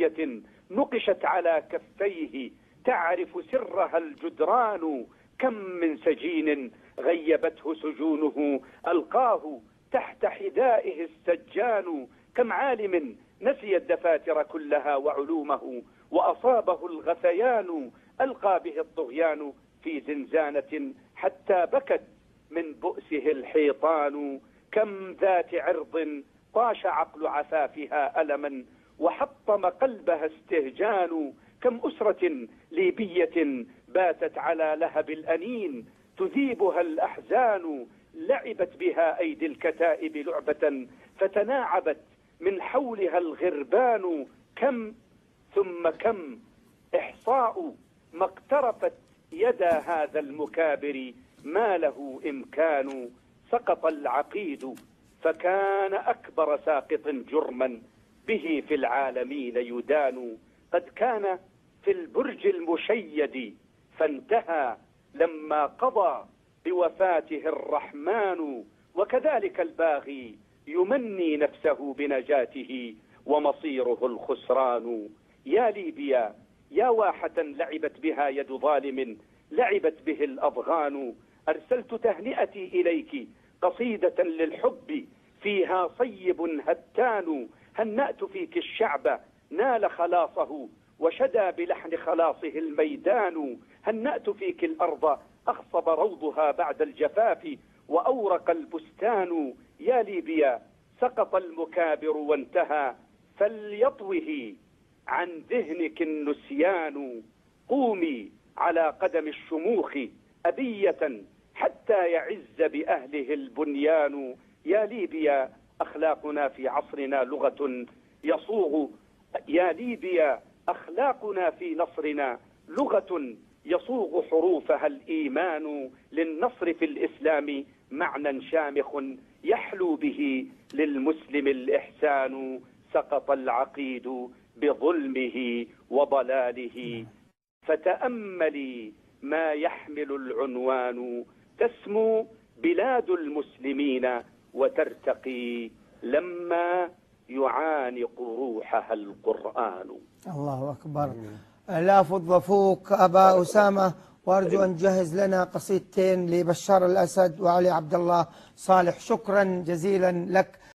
قضية نقشت على كفيه تعرف سرها الجدران. كم من سجين غيبته سجونه ألقاه تحت حذائه السجان. كم عالم نسي الدفاتر كلها وعلومه وأصابه الغثيان ألقى به الطغيان في زنزانة حتى بكت من بؤسه الحيطان. كم ذات عرض طاش عقل عفافها ألما وحطم قلبها استهجان. كم أسرة ليبية باتت على لهب الأنين تذيبها الأحزان. لعبت بها أيدي الكتائب لعبة فتناعبت من حولها الغربان. كم ثم كم إحصاء ما اقترفت يدا هذا المكابر ما له إمكان. سقط العقيد فكان أكبر ساقط جرما به في العالمين يدان. قد كان في البرج المشيد فانتهى لما قضى بوفاته الرحمن. وكذلك الباغي يمني نفسه بنجاته ومصيره الخسران. يا ليبيا يا واحة لعبت بها يد ظالم لعبت به الأضغان. أرسلت تهنئتي إليك قصيدة للحب فيها صيب هتان. هنأت فيك الشعب نال خلاصه وشدى بلحن خلاصه الميدان. هنأت فيك الأرض أخصب روضها بعد الجفاف وأورق البستان. يا ليبيا سقط المكابر وانتهى فليطوه عن ذهنك النسيان. قومي على قدم الشموخ أبية حتى يعز بأهله البنيان. يا ليبيا أخلاقنا في عصرنا لغة يصوغ. يا ليبيا أخلاقنا في نصرنا لغة يصوغ حروفها الإيمان. للنصر في الإسلام معنى شامخ يحلو به للمسلم الإحسان. سقط العقيد بظلمه وضلاله فتأملي ما يحمل العنوان. تسمو بلاد المسلمين وترتقي لما يعانق روحها القرآن. الله أكبر. لا فض فوق أبا أسامة، وأرجو أن تجهز لنا قصيدتين لبشار الأسد وعلي عبد الله صالح. شكرا جزيلا لك.